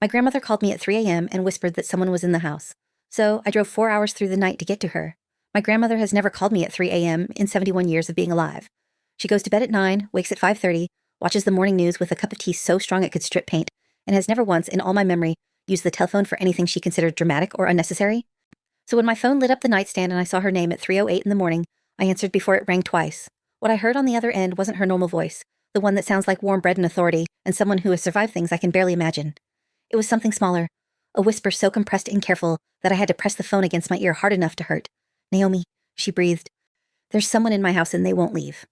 My grandmother called me at 3 a.m. and whispered that someone was in the house. So I drove 4 hours through the night to get to her. My grandmother has never called me at 3 a.m. in 71 years of being alive. She goes to bed at 9, wakes at 5:30, watches the morning news with a cup of tea so strong it could strip paint, and has never once, in all my memory, used the telephone for anything she considered dramatic or unnecessary. So when my phone lit up the nightstand and I saw her name at 3:08 in the morning, I answered before it rang twice. What I heard on the other end wasn't her normal voice, the one that sounds like warm bread and authority, and someone who has survived things I can barely imagine. It was something smaller, a whisper so compressed and careful that I had to press the phone against my ear hard enough to hurt. "Naomi," she breathed. "There's someone in my house and they won't leave."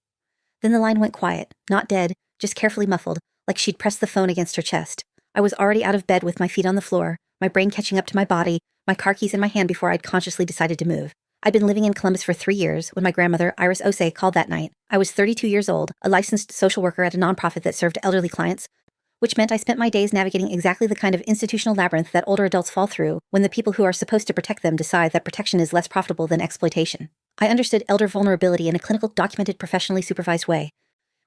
Then the line went quiet, not dead, just carefully muffled, like she'd pressed the phone against her chest. I was already out of bed with my feet on the floor, my brain catching up to my body, my car keys in my hand before I'd consciously decided to move. I'd been living in Columbus for 3 years when my grandmother, Iris Osei, called that night. I was 32 years old, a licensed social worker at a nonprofit that served elderly clients, which meant I spent my days navigating exactly the kind of institutional labyrinth that older adults fall through when the people who are supposed to protect them decide that protection is less profitable than exploitation. I understood elder vulnerability in a clinical, documented, professionally supervised way.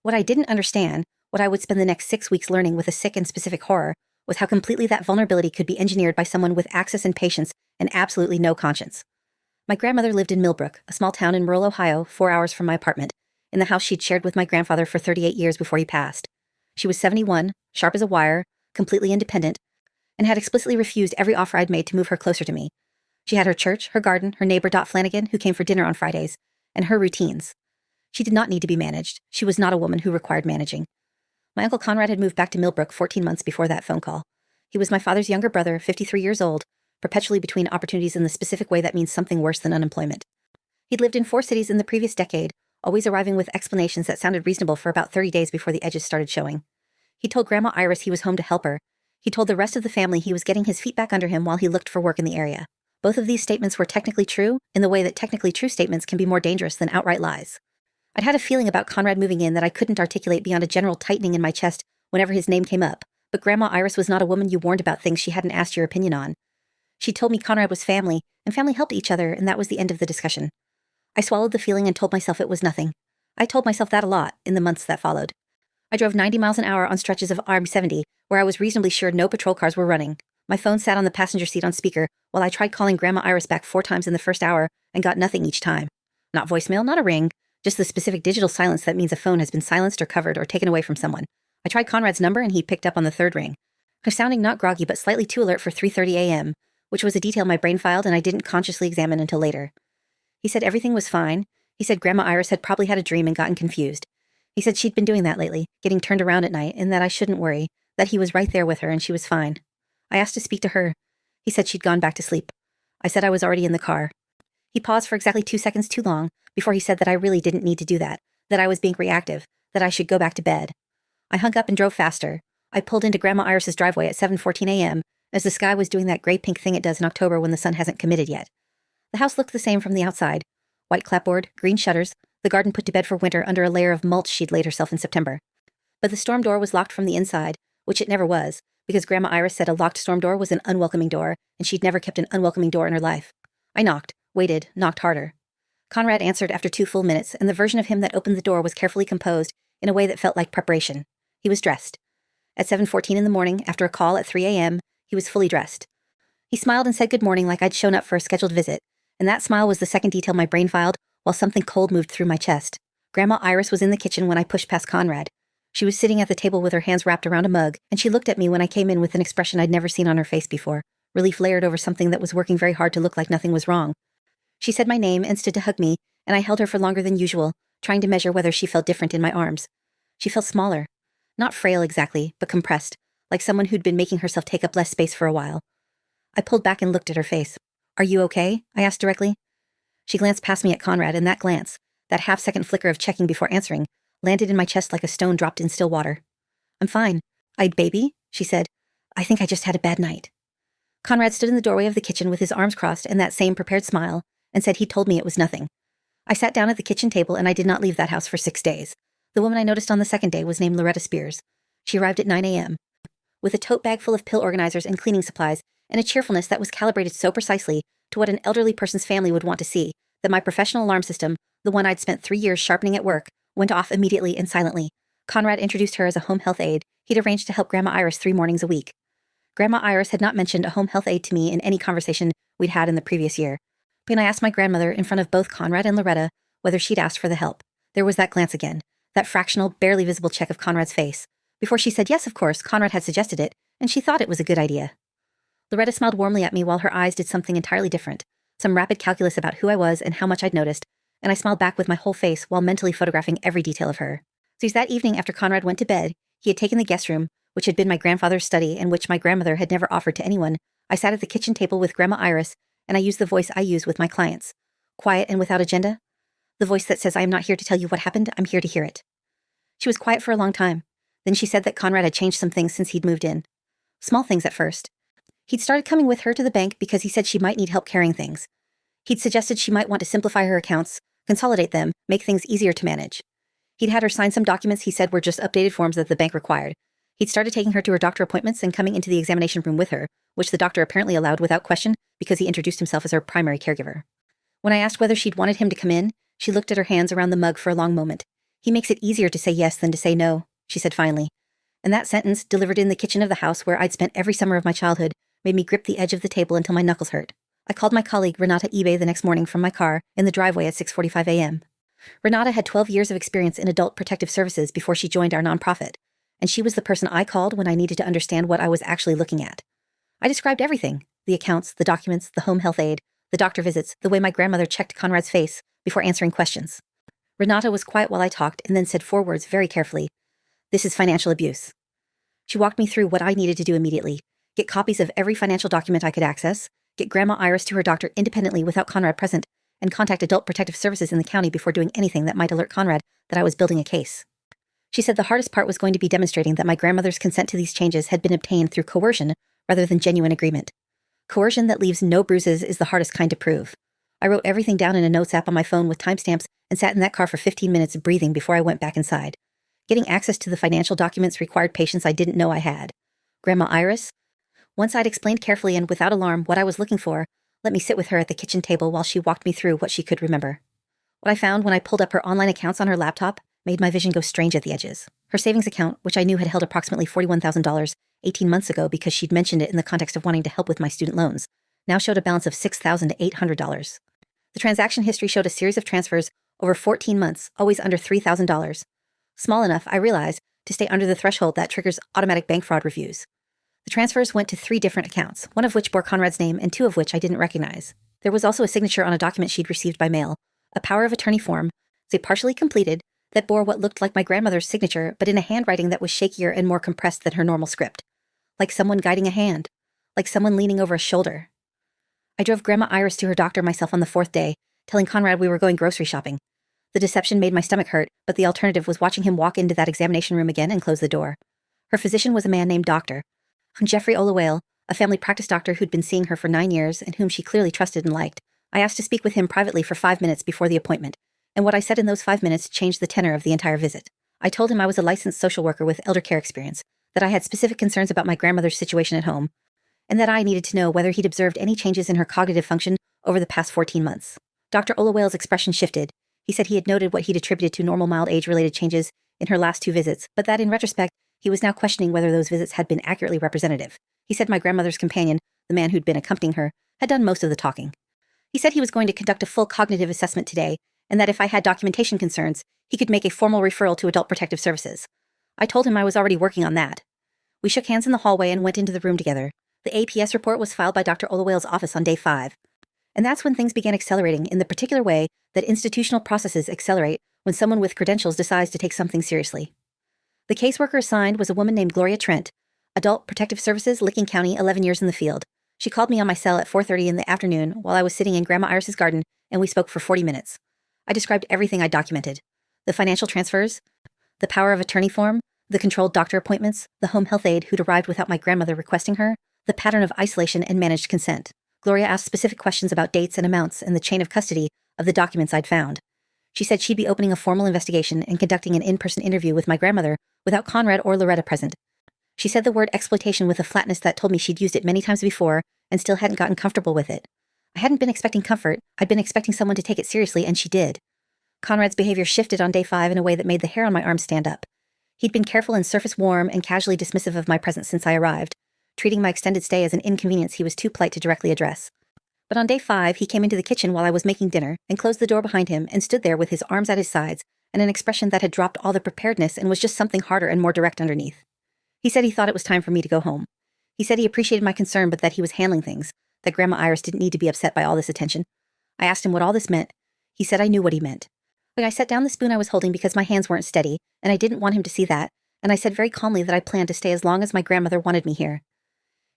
What I didn't understand, what I would spend the next 6 weeks learning with a sick and specific horror, was how completely that vulnerability could be engineered by someone with access and patience and absolutely no conscience. My grandmother lived in Millbrook, a small town in rural Ohio, 4 hours from my apartment, in the house she'd shared with my grandfather for 38 years before he passed. She was 71, sharp as a wire, completely independent, and had explicitly refused every offer I'd made to move her closer to me. She had her church, her garden, her neighbor Dot Flanagan, who came for dinner on Fridays, and her routines. She did not need to be managed. She was not a woman who required managing. My Uncle Conrad had moved back to Millbrook 14 months before that phone call. He was my father's younger brother, 53 years old, perpetually between opportunities in the specific way that means something worse than unemployment. He'd lived in 4 cities in the previous decade, always arriving with explanations that sounded reasonable for about 30 days before the edges started showing. He told Grandma Iris he was home to help her. He told the rest of the family he was getting his feet back under him while he looked for work in the area. Both of these statements were technically true, in the way that technically true statements can be more dangerous than outright lies. I'd had a feeling about Conrad moving in that I couldn't articulate beyond a general tightening in my chest whenever his name came up, but Grandma Iris was not a woman you warned about things she hadn't asked your opinion on. She told me Conrad was family, and family helped each other, and that was the end of the discussion. I swallowed the feeling and told myself it was nothing. I told myself that a lot in the months that followed. I drove 90 miles an hour on stretches of RM70, where I was reasonably sure no patrol cars were running. My phone sat on the passenger seat on speaker, while I tried calling Grandma Iris back 4 times in the first hour and got nothing each time. Not voicemail, not a ring, just the specific digital silence that means a phone has been silenced or covered or taken away from someone. I tried Conrad's number and he picked up on the 3rd ring. Sounding not groggy but slightly too alert for 3:30 a.m., which was a detail my brain filed and I didn't consciously examine until later. He said everything was fine. He said Grandma Iris had probably had a dream and gotten confused. He said she'd been doing that lately, getting turned around at night, and that I shouldn't worry, that he was right there with her and she was fine. I asked to speak to her. He said she'd gone back to sleep. I said I was already in the car. He paused for exactly 2 seconds too long before he said that I really didn't need to do that I was being reactive, that I should go back to bed. I hung up and drove faster. I pulled into Grandma Iris's driveway at 7:14 a.m. as the sky was doing that gray-pink thing it does in October when the sun hasn't committed yet. The house looked the same from the outside. White clapboard, green shutters, the garden put to bed for winter under a layer of mulch she'd laid herself in September. But the storm door was locked from the inside, which it never was, because Grandma Iris said a locked storm door was an unwelcoming door, and she'd never kept an unwelcoming door in her life. I knocked, waited, knocked harder. Conrad answered after 2 full minutes, and the version of him that opened the door was carefully composed in a way that felt like preparation. He was dressed. At 7:14 in the morning, after a call at 3 a.m., he was fully dressed. He smiled and said good morning like I'd shown up for a scheduled visit, and that smile was the second detail my brain filed while something cold moved through my chest. Grandma Iris was in the kitchen when I pushed past Conrad. She was sitting at the table with her hands wrapped around a mug, and she looked at me when I came in with an expression I'd never seen on her face before, relief layered over something that was working very hard to look like nothing was wrong. She said my name and stood to hug me, and I held her for longer than usual, trying to measure whether she felt different in my arms. She felt smaller. Not frail exactly, but compressed, like someone who'd been making herself take up less space for a while. I pulled back and looked at her face. "Are you okay?" I asked directly. She glanced past me at Conrad, and that glance, that half-second flicker of checking before answering, landed in my chest like a stone dropped in still water. "I'm fine. I'd baby," she said. "I think I just had a bad night." Conrad stood in the doorway of the kitchen with his arms crossed and that same prepared smile, and said he'd told me it was nothing. I sat down at the kitchen table and I did not leave that house for 6 days. The woman I noticed on the second day was named Loretta Spears. She arrived at 9 a.m. with a tote bag full of pill organizers and cleaning supplies and a cheerfulness that was calibrated so precisely to what an elderly person's family would want to see that my professional alarm system, the one I'd spent 3 years sharpening at work, went off immediately and silently. Conrad introduced her as a home health aide he'd arranged to help Grandma Iris 3 mornings a week. Grandma Iris had not mentioned a home health aide to me in any conversation we'd had in the previous year. When I asked my grandmother in front of both Conrad and Loretta whether she'd asked for the help, there was that glance again, that fractional, barely visible check of Conrad's face. Before she said yes, of course, Conrad had suggested it, and she thought it was a good idea. Loretta smiled warmly at me while her eyes did something entirely different, some rapid calculus about who I was and how much I'd noticed, and I smiled back with my whole face while mentally photographing every detail of her. So that evening after Conrad went to bed, he had taken the guest room, which had been my grandfather's study and which my grandmother had never offered to anyone. I sat at the kitchen table with Grandma Iris, and I used the voice I use with my clients. Quiet and without agenda. The voice that says I am not here to tell you what happened, I'm here to hear it. She was quiet for a long time. Then she said that Conrad had changed some things since he'd moved in. Small things at first. He'd started coming with her to the bank because he said she might need help carrying things. He'd suggested she might want to simplify her accounts, consolidate them, make things easier to manage. He'd had her sign some documents he said were just updated forms that the bank required. He'd started taking her to her doctor appointments and coming into the examination room with her, which the doctor apparently allowed without question because he introduced himself as her primary caregiver. When I asked whether she'd wanted him to come in, she looked at her hands around the mug for a long moment. He makes it easier to say yes than to say no, she said finally. And that sentence, delivered in the kitchen of the house where I'd spent every summer of my childhood, made me grip the edge of the table until my knuckles hurt. I called my colleague Renata Ibe the next morning from my car in the driveway at 6:45 a.m. Renata had 12 years of experience in adult protective services before she joined our nonprofit, and she was the person I called when I needed to understand what I was actually looking at. I described everything: the accounts, the documents, the home health aide, the doctor visits, the way my grandmother checked Conrad's face before answering questions. Renata was quiet while I talked and then said 4 words very carefully. This is financial abuse. She walked me through what I needed to do immediately: get copies of every financial document I could access, get Grandma Iris to her doctor independently without Conrad present, and contact Adult Protective Services in the county before doing anything that might alert Conrad that I was building a case. She said the hardest part was going to be demonstrating that my grandmother's consent to these changes had been obtained through coercion rather than genuine agreement. Coercion that leaves no bruises is the hardest kind to prove. I wrote everything down in a notes app on my phone with timestamps and sat in that car for 15 minutes breathing before I went back inside. Getting access to the financial documents required patience I didn't know I had. Grandma Iris, once I'd explained carefully and without alarm what I was looking for, let me sit with her at the kitchen table while she walked me through what she could remember. What I found when I pulled up her online accounts on her laptop made my vision go strange at the edges. Her savings account, which I knew had held approximately $41,000 18 months ago because she'd mentioned it in the context of wanting to help with my student loans, now showed a balance of $6,800. The transaction history showed a series of transfers over 14 months, always under $3,000. Small enough, I realized, to stay under the threshold that triggers automatic bank fraud reviews. The transfers went to 3 different accounts, one of which bore Conrad's name and 2 of which I didn't recognize. There was also a signature on a document she'd received by mail, a power of attorney form, say partially completed, that bore what looked like my grandmother's signature, but in a handwriting that was shakier and more compressed than her normal script. Like someone guiding a hand. Like someone leaning over a shoulder. I drove Grandma Iris to her doctor myself on the 4th day, telling Conrad we were going grocery shopping. The deception made my stomach hurt, but the alternative was watching him walk into that examination room again and close the door. Her physician was a man named Dr. Jeffrey Olawale, a family practice doctor who'd been seeing her for 9 years and whom she clearly trusted and liked. I asked to speak with him privately for 5 minutes before the appointment, and what I said in those 5 minutes changed the tenor of the entire visit. I told him I was a licensed social worker with elder care experience, that I had specific concerns about my grandmother's situation at home, and that I needed to know whether he'd observed any changes in her cognitive function over the past 14 months. Dr. Olawale's expression shifted. He said he had noted what he'd attributed to normal mild age-related changes in her last 2 visits, but that in retrospect, he was now questioning whether those visits had been accurately representative. He said my grandmother's companion, the man who'd been accompanying her, had done most of the talking. He said he was going to conduct a full cognitive assessment today, and that if I had documentation concerns, he could make a formal referral to Adult Protective Services. I told him I was already working on that. We shook hands in the hallway and went into the room together. The APS report was filed by Dr. Olawale's office on day 5. And that's when things began accelerating in the particular way that institutional processes accelerate when someone with credentials decides to take something seriously. The caseworker assigned was a woman named Gloria Trent, Adult Protective Services, Licking County, 11 years in the field. She called me on my cell at 4:30 in the afternoon while I was sitting in Grandma Iris's garden, and we spoke for 40 minutes. I described everything I documented: the financial transfers, the power of attorney form, the controlled doctor appointments, the home health aide who'd arrived without my grandmother requesting her, the pattern of isolation and managed consent. Gloria asked specific questions about dates and amounts and the chain of custody of the documents I'd found. She said she'd be opening a formal investigation and conducting an in-person interview with my grandmother without Conrad or Loretta present. She said the word exploitation with a flatness that told me she'd used it many times before and still hadn't gotten comfortable with it. I hadn't been expecting comfort. I'd been expecting someone to take it seriously, and she did. Conrad's behavior shifted on day 5 in a way that made the hair on my arm stand up. He'd been careful and surface warm and casually dismissive of my presence since I arrived. treating my extended stay as an inconvenience he was too polite to directly address. But on day 5, he came into the kitchen while I was making dinner and closed the door behind him and stood there with his arms at his sides and an expression that had dropped all the preparedness and was just something harder and more direct underneath. He said he thought it was time for me to go home. He said he appreciated my concern but that he was handling things, that Grandma Iris didn't need to be upset by all this attention. I asked him what all this meant. He said I knew what he meant. But I set down the spoon I was holding because my hands weren't steady, and I didn't want him to see that, and I said very calmly that I planned to stay as long as my grandmother wanted me here.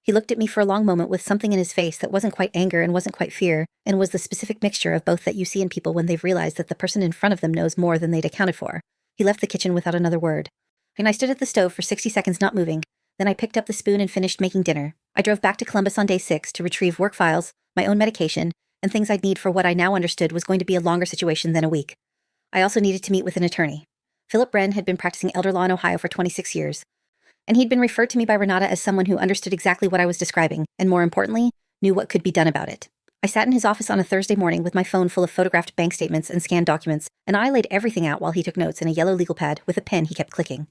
He looked at me for a long moment with something in his face that wasn't quite anger and wasn't quite fear, and was the specific mixture of both that you see in people when they've realized that the person in front of them knows more than they'd accounted for. He left the kitchen without another word. And I stood at the stove for 60 seconds not moving. Then I picked up the spoon and finished making dinner. I drove back to Columbus on day 6 to retrieve work files, my own medication, and things I'd need for what I now understood was going to be a longer situation than a week. I also needed to meet with an attorney. Philip Bren had been practicing elder law in Ohio for 26 years. And he'd been referred to me by Renata as someone who understood exactly what I was describing, and more importantly, knew what could be done about it. I sat in his office on a Thursday morning with my phone full of photographed bank statements and scanned documents, and I laid everything out while he took notes in a yellow legal pad with a pen he kept clicking.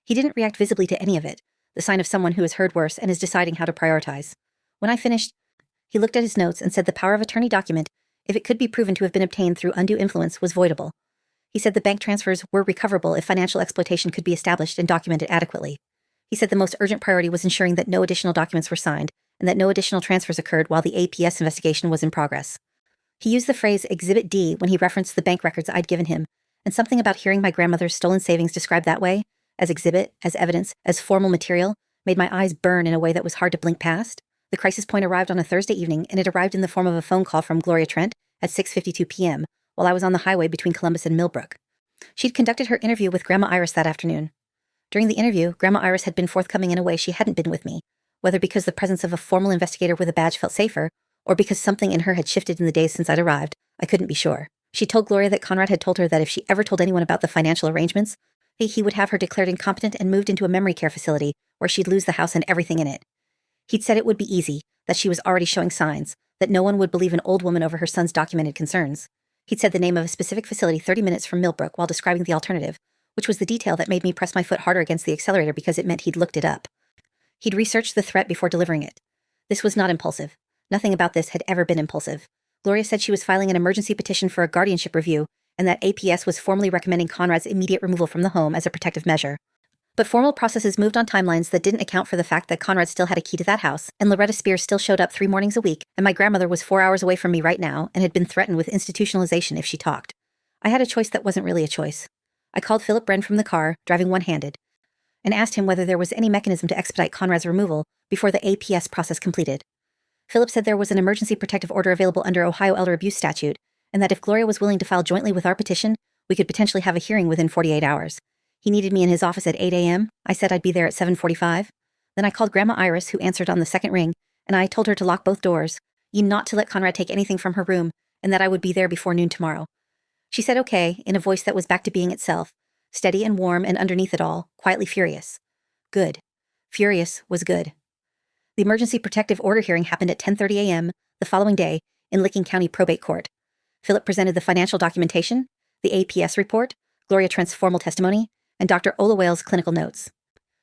He didn't react visibly to any of it, the sign of someone who has heard worse and is deciding how to prioritize. When I finished, he looked at his notes and said the power of attorney document, if it could be proven to have been obtained through undue influence, was voidable. He said the bank transfers were recoverable if financial exploitation could be established and documented adequately. He said the most urgent priority was ensuring that no additional documents were signed and that no additional transfers occurred while the APS investigation was in progress. He used the phrase Exhibit D when he referenced the bank records I'd given him, and something about hearing my grandmother's stolen savings described that way, as exhibit, as evidence, as formal material, made my eyes burn in a way that was hard to blink past. The crisis point arrived on a Thursday evening, and it arrived in the form of a phone call from Gloria Trent at 6:52 p.m. while I was on the highway between Columbus and Millbrook. She'd conducted her interview with Grandma Iris that afternoon. During the interview, Grandma Iris had been forthcoming in a way she hadn't been with me, whether because the presence of a formal investigator with a badge felt safer, or because something in her had shifted in the days since I'd arrived. I couldn't be sure. She told Gloria that Conrad had told her that if she ever told anyone about the financial arrangements, he would have her declared incompetent and moved into a memory care facility where she'd lose the house and everything in it. He'd said it would be easy, that she was already showing signs, that no one would believe an old woman over her son's documented concerns. He'd said the name of a specific facility 30 minutes from Millbrook while describing the alternative, which was the detail that made me press my foot harder against the accelerator because it meant he'd looked it up. He'd researched the threat before delivering it. This was not impulsive. Nothing about this had ever been impulsive. Gloria said she was filing an emergency petition for a guardianship review, and that APS was formally recommending Conrad's immediate removal from the home as a protective measure. But formal processes moved on timelines that didn't account for the fact that Conrad still had a key to that house, and Loretta Spears still showed up 3 mornings a week, and my grandmother was 4 hours away from me right now and had been threatened with institutionalization if she talked. I had a choice that wasn't really a choice. I called Philip Bren from the car, driving one-handed, and asked him whether there was any mechanism to expedite Conrad's removal before the APS process completed. Philip said there was an emergency protective order available under Ohio elder abuse statute, and that if Gloria was willing to file jointly with our petition, we could potentially have a hearing within 48 hours. He needed me in his office at 8 a.m. I said I'd be there at 7:45. Then I called Grandma Iris, who answered on the second ring, and I told her to lock both doors, not to let Conrad take anything from her room, and that I would be there before noon tomorrow. She said okay, in a voice that was back to being itself, steady and warm, and underneath it all, quietly furious. Good. Furious was good. The emergency protective order hearing happened at 10:30 a.m. the following day in Licking County Probate Court. Philip presented the financial documentation, the APS report, Gloria Trent's formal testimony, and Dr. Ola Wales' clinical notes.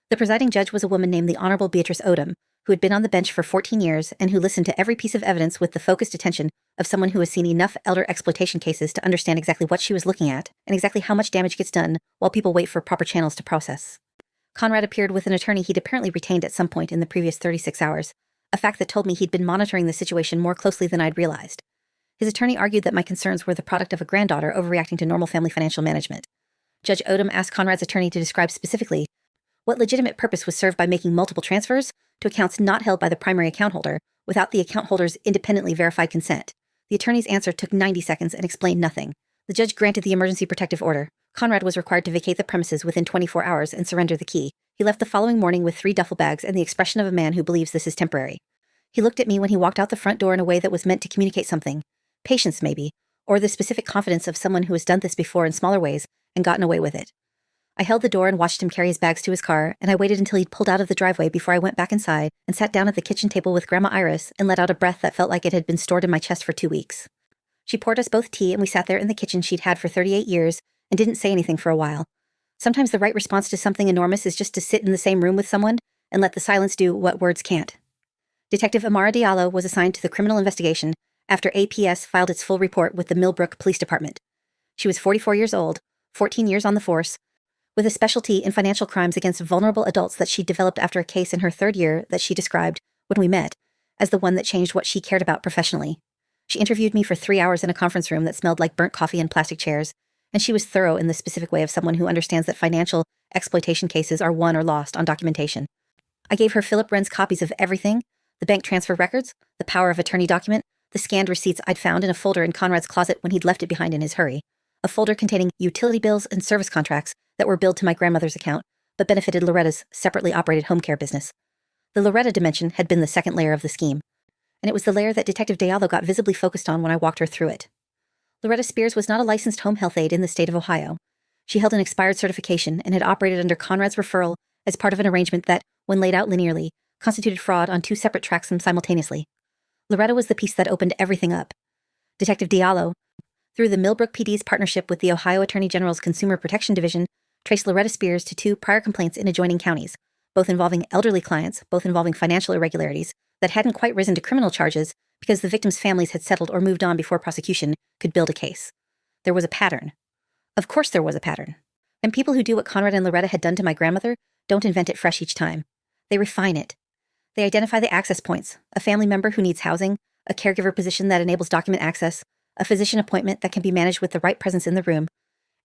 The presiding judge was a woman named the Honorable Beatrice Odom, who had been on the bench for 14 years and who listened to every piece of evidence with the focused attention of someone who has seen enough elder exploitation cases to understand exactly what she was looking at and exactly how much damage gets done while people wait for proper channels to process. Conrad appeared with an attorney he'd apparently retained at some point in the previous 36 hours, a fact that told me he'd been monitoring the situation more closely than I'd realized. His attorney argued that my concerns were the product of a granddaughter overreacting to normal family financial management. Judge Odom asked Conrad's attorney to describe specifically what legitimate purpose was served by making multiple transfers to accounts not held by the primary account holder without the account holder's independently verified consent. The attorney's answer took 90 seconds and explained nothing. The judge granted the emergency protective order. Conrad was required to vacate the premises within 24 hours and surrender the key. He left the following morning with 3 duffel bags and the expression of a man who believes this is temporary. He looked at me when he walked out the front door in a way that was meant to communicate something. Patience, maybe, or the specific confidence of someone who has done this before in smaller ways and gotten away with it. I held the door and watched him carry his bags to his car, and I waited until he'd pulled out of the driveway before I went back inside and sat down at the kitchen table with Grandma Iris and let out a breath that felt like it had been stored in my chest for 2 weeks. She poured us both tea, and we sat there in the kitchen she'd had for 38 years and didn't say anything for a while. Sometimes the right response to something enormous is just to sit in the same room with someone and let the silence do what words can't. Detective Amara Diallo was assigned to the criminal investigation after APS filed its full report with the Millbrook Police Department. She was 44 years old, 14 years on the force, with a specialty in financial crimes against vulnerable adults that she developed after a case in her third year that she described, when we met, as the one that changed what she cared about professionally. She interviewed me for 3 hours in a conference room that smelled like burnt coffee and plastic chairs, and she was thorough in the specific way of someone who understands that financial exploitation cases are won or lost on documentation. I gave her Philip Wren's copies of everything: the bank transfer records, the power of attorney document, the scanned receipts I'd found in a folder in Conrad's closet when he'd left it behind in his hurry, a folder containing utility bills and service contracts that were billed to my grandmother's account, but benefited Loretta's separately operated home care business. The Loretta dimension had been the second layer of the scheme, and it was the layer that Detective Diallo got visibly focused on when I walked her through it. Loretta Spears was not a licensed home health aide in the state of Ohio. She held an expired certification and had operated under Conrad's referral as part of an arrangement that, when laid out linearly, constituted fraud on two separate tracks simultaneously. Loretta was the piece that opened everything up. Detective Diallo, through the Millbrook PD's partnership with the Ohio Attorney General's Consumer Protection Division, traced Loretta Spears to 2 prior complaints in adjoining counties, both involving elderly clients, both involving financial irregularities, that hadn't quite risen to criminal charges because the victims' families had settled or moved on before prosecution could build a case. There was a pattern. Of course there was a pattern. And people who do what Conrad and Loretta had done to my grandmother don't invent it fresh each time. They refine it. They identify the access points: a family member who needs housing, a caregiver position that enables document access, a physician appointment that can be managed with the right presence in the room,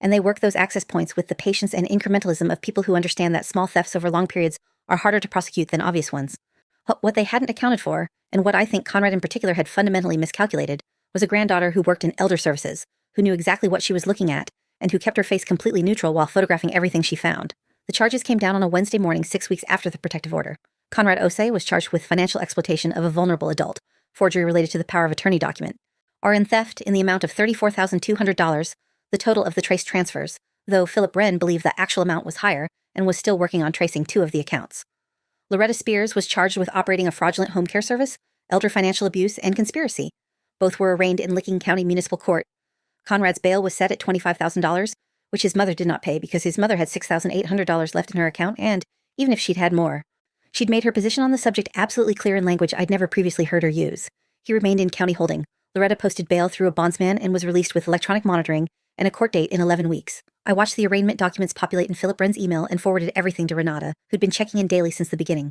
and they work those access points with the patience and incrementalism of people who understand that small thefts over long periods are harder to prosecute than obvious ones. What they hadn't accounted for, and what I think Conrad in particular had fundamentally miscalculated, was a granddaughter who worked in elder services, who knew exactly what she was looking at, and who kept her face completely neutral while photographing everything she found. The charges came down on a Wednesday morning 6 weeks after the protective order. Conrad Osei was charged with financial exploitation of a vulnerable adult, forgery related to the power of attorney document, RN theft in the amount of $34,200, the total of the traced transfers, though Philip Wren believed the actual amount was higher and was still working on tracing 2 of the accounts. Loretta Spears was charged with operating a fraudulent home care service, elder financial abuse, and conspiracy. Both were arraigned in Licking County Municipal Court. Conrad's bail was set at $25,000, which his mother did not pay because his mother had $6,800 left in her account, and, even if she'd had more, she'd made her position on the subject absolutely clear in language I'd never previously heard her use. He remained in county holding. Loretta posted bail through a bondsman and was released with electronic monitoring and a court date in 11 weeks. I watched the arraignment documents populate in Philip Wren's email and forwarded everything to Renata, who'd been checking in daily since the beginning.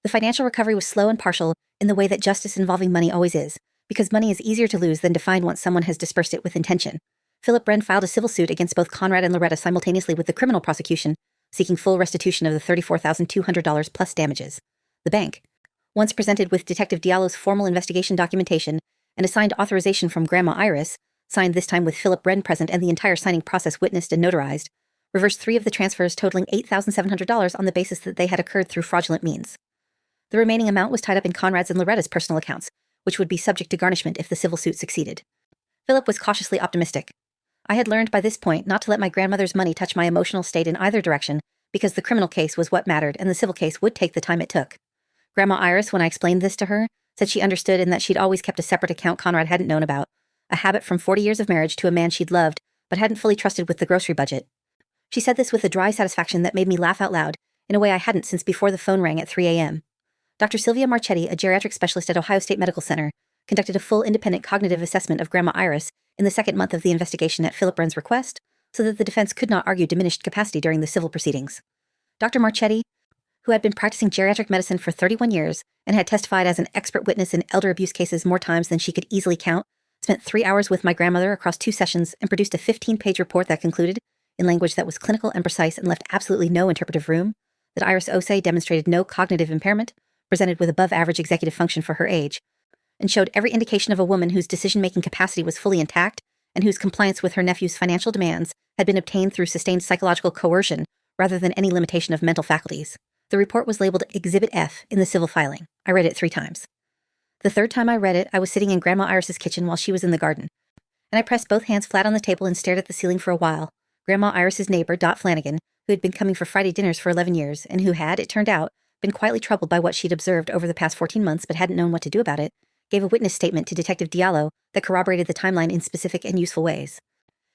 The financial recovery was slow and partial in the way that justice involving money always is, because money is easier to lose than to find once someone has dispersed it with intention. Philip Wren filed a civil suit against both Conrad and Loretta simultaneously with the criminal prosecution, seeking full restitution of the $34,200 plus damages. The bank, once presented with Detective Diallo's formal investigation documentation and assigned authorization from Grandma Iris, signed this time with Philip Wren present and the entire signing process witnessed and notarized, reversed 3 of the transfers totaling $8,700 on the basis that they had occurred through fraudulent means. The remaining amount was tied up in Conrad's and Loretta's personal accounts, which would be subject to garnishment if the civil suit succeeded. Philip was cautiously optimistic. I had learned by this point not to let my grandmother's money touch my emotional state in either direction, because the criminal case was what mattered and the civil case would take the time it took. Grandma Iris, when I explained this to her, said she understood and that she'd always kept a separate account Conrad hadn't known about, a habit from 40 years of marriage to a man she'd loved but hadn't fully trusted with the grocery budget. She said this with a dry satisfaction that made me laugh out loud, in a way I hadn't since before the phone rang at 3 a.m. Dr. Sylvia Marchetti, a geriatric specialist at Ohio State Medical Center, conducted a full independent cognitive assessment of Grandma Iris in the second month of the investigation at Philip Wren's request, so that the defense could not argue diminished capacity during the civil proceedings. Dr. Marchetti, who had been practicing geriatric medicine for 31 years and had testified as an expert witness in elder abuse cases more times than she could easily count, spent 3 hours with my grandmother across 2 sessions and produced a 15-page report that concluded, in language that was clinical and precise and left absolutely no interpretive room, that Iris Osei demonstrated no cognitive impairment, presented with above-average executive function for her age, and showed every indication of a woman whose decision-making capacity was fully intact and whose compliance with her nephew's financial demands had been obtained through sustained psychological coercion rather than any limitation of mental faculties. The report was labeled Exhibit F in the civil filing. I read it 3 times. The third time I read it, I was sitting in Grandma Iris's kitchen while she was in the garden, and I pressed both hands flat on the table and stared at the ceiling for a while. Grandma Iris's neighbor, Dot Flanagan, who had been coming for Friday dinners for 11 years and who had, it turned out, been quietly troubled by what she'd observed over the past 14 months but hadn't known what to do about it, gave a witness statement to Detective Diallo that corroborated the timeline in specific and useful ways.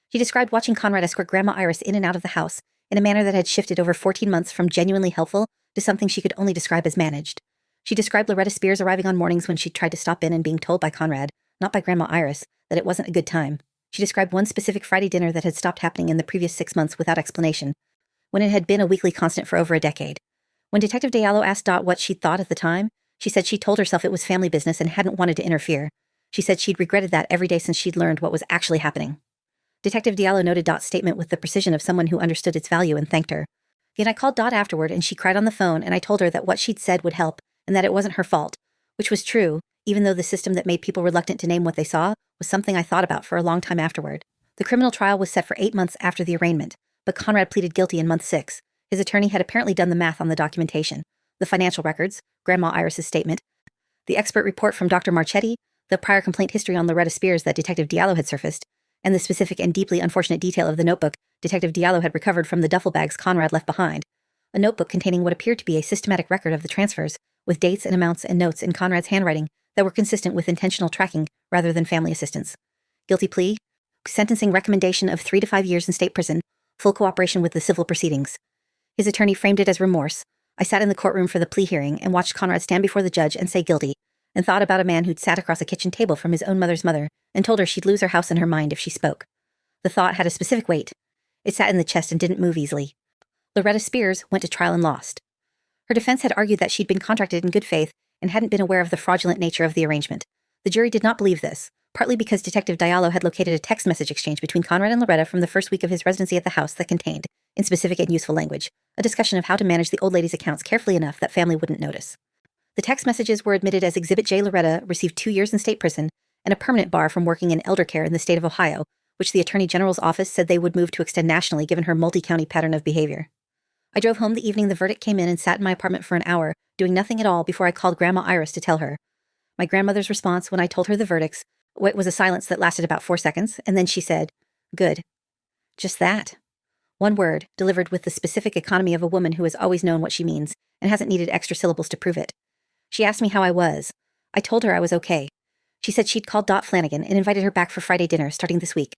She described watching Conrad escort Grandma Iris in and out of the house in a manner that had shifted over 14 months from genuinely helpful to something she could only describe as managed. She described Loretta Spears arriving on mornings when she'd tried to stop in and being told by Conrad, not by Grandma Iris, that it wasn't a good time. She described one specific Friday dinner that had stopped happening in the previous 6 months without explanation, when it had been a weekly constant for over a decade. When Detective Diallo asked Dot what she'd thought at the time, she said she told herself it was family business and hadn't wanted to interfere. She said she'd regretted that every day since she'd learned what was actually happening. Detective Diallo noted Dot's statement with the precision of someone who understood its value and thanked her. Then I called Dot afterward and she cried on the phone, and I told her that what she'd said would help and that it wasn't her fault, which was true, even though the system that made people reluctant to name what they saw was something I thought about for a long time afterward. The criminal trial was set for 8 months after the arraignment, but Conrad pleaded guilty in month 6. His attorney had apparently done the math on the documentation, the financial records, Grandma Iris's statement, the expert report from Dr. Marchetti, the prior complaint history on Loretta Spears that Detective Diallo had surfaced, and the specific and deeply unfortunate detail of the notebook Detective Diallo had recovered from the duffel bags Conrad left behind, a notebook containing what appeared to be a systematic record of the transfers, with dates and amounts and notes in Conrad's handwriting that were consistent with intentional tracking rather than family assistance. Guilty plea, sentencing recommendation of 3 to 5 years in state prison, full cooperation with the civil proceedings. His attorney framed it as remorse. I sat in the courtroom for the plea hearing and watched Conrad stand before the judge and say guilty, and thought about a man who'd sat across a kitchen table from his own mother's mother and told her she'd lose her house and her mind if she spoke. The thought had a specific weight. It sat in the chest and didn't move easily. Loretta Spears went to trial and lost. Her defense had argued that she'd been contracted in good faith and hadn't been aware of the fraudulent nature of the arrangement. The jury did not believe this, partly because Detective Diallo had located a text message exchange between Conrad and Loretta from the first week of his residency at the house that contained, in specific and useful language, a discussion of how to manage the old lady's accounts carefully enough that family wouldn't notice. The text messages were admitted as Exhibit J. Loretta received 2 years in state prison and a permanent bar from working in elder care in the state of Ohio, which the Attorney General's office said they would move to extend nationally given her multi-county pattern of behavior. I drove home the evening the verdict came in and sat in my apartment for an hour, doing nothing at all before I called Grandma Iris to tell her. My grandmother's response when I told her the verdicts was a silence that lasted about 4 seconds, and then she said, "Good." Just that. One word, delivered with the specific economy of a woman who has always known what she means and hasn't needed extra syllables to prove it. She asked me how I was. I told her I was okay. She said she'd called Dot Flanagan and invited her back for Friday dinner starting this week.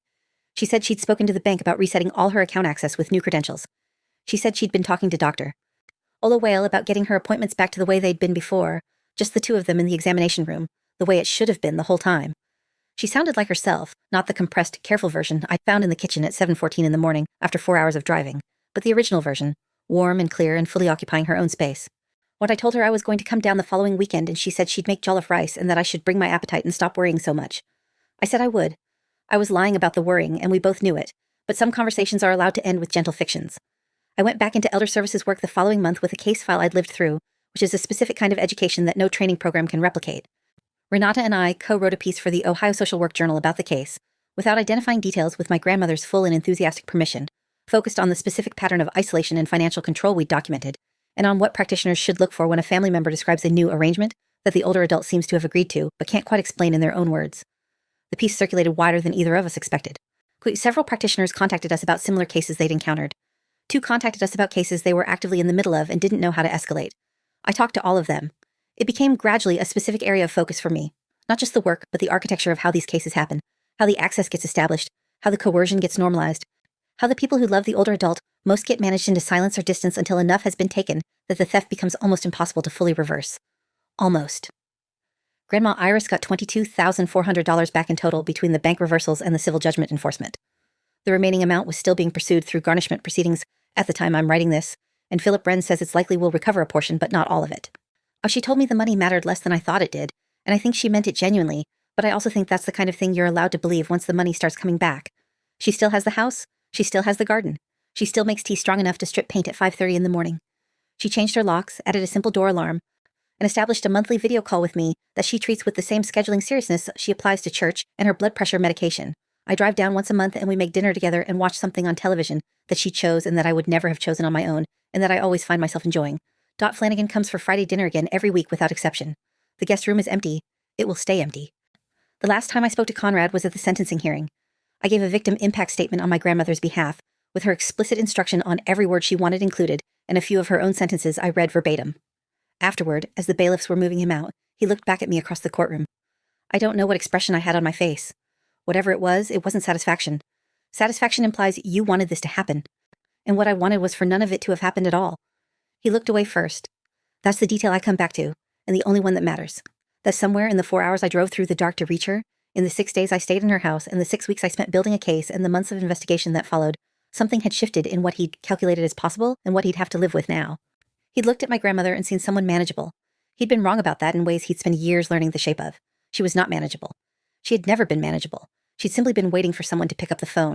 She said she'd spoken to the bank about resetting all her account access with new credentials. She said she'd been talking to Dr. Ola Whale about getting her appointments back to the way they'd been before, just the two of them in the examination room, the way it should have been the whole time. She sounded like herself, not the compressed, careful version I found in the kitchen at 7:14 in the morning after 4 hours of driving, but the original version, warm and clear and fully occupying her own space. When I told her I was going to come down the following weekend and she said she'd make jollof rice and that I should bring my appetite and stop worrying so much. I said I would. I was lying about the worrying, and we both knew it, but some conversations are allowed to end with gentle fictions. I went back into Elder Services work the following month with a case file I'd lived through, which is a specific kind of education that no training program can replicate. Renata and I co-wrote a piece for the Ohio Social Work Journal about the case, without identifying details with my grandmother's full and enthusiastic permission, focused on the specific pattern of isolation and financial control we'd documented, and on what practitioners should look for when a family member describes a new arrangement that the older adult seems to have agreed to, but can't quite explain in their own words. The piece circulated wider than either of us expected. Several practitioners contacted us about similar cases they'd encountered. 2 contacted us about cases they were actively in the middle of and didn't know how to escalate. I talked to all of them. It became gradually a specific area of focus for me. Not just the work, but the architecture of how these cases happen, how the access gets established, how the coercion gets normalized, how the people who love the older adult most get managed into silence or distance until enough has been taken that the theft becomes almost impossible to fully reverse. Almost. Grandma Iris got $22,400 back in total between the bank reversals and the civil judgment enforcement. The remaining amount was still being pursued through garnishment proceedings at the time I'm writing this, and Philip Bren says it's likely we'll recover a portion, but not all of it. Oh, she told me the money mattered less than I thought it did, and I think she meant it genuinely, but I also think that's the kind of thing you're allowed to believe once the money starts coming back. She still has the house, she still has the garden, she still makes tea strong enough to strip paint at 5:30 in the morning. She changed her locks, added a simple door alarm, and established a monthly video call with me that she treats with the same scheduling seriousness she applies to church and her blood pressure medication. I drive down once a month and we make dinner together and watch something on television that she chose and that I would never have chosen on my own, and that I always find myself enjoying. Dot Flanagan comes for Friday dinner again every week without exception. The guest room is empty. It will stay empty. The last time I spoke to Conrad was at the sentencing hearing. I gave a victim impact statement on my grandmother's behalf, with her explicit instruction on every word she wanted included, and a few of her own sentences I read verbatim. Afterward, as the bailiffs were moving him out, he looked back at me across the courtroom. I don't know what expression I had on my face. Whatever it wasn't satisfaction. Satisfaction implies you wanted this to happen. And what I wanted was for none of it to have happened at all. He looked away first. That's the detail I come back to, and the only one that matters. That somewhere in the 4 hours I drove through the dark to reach her, in the 6 days I stayed in her house, and the 6 weeks I spent building a case, and the months of investigation that followed, something had shifted in what he'd calculated as possible and what he'd have to live with now. He'd looked at my grandmother and seen someone manageable. He'd been wrong about that in ways he'd spent years learning the shape of. She was not manageable. She had never been manageable. She'd simply been waiting for someone to pick up the phone,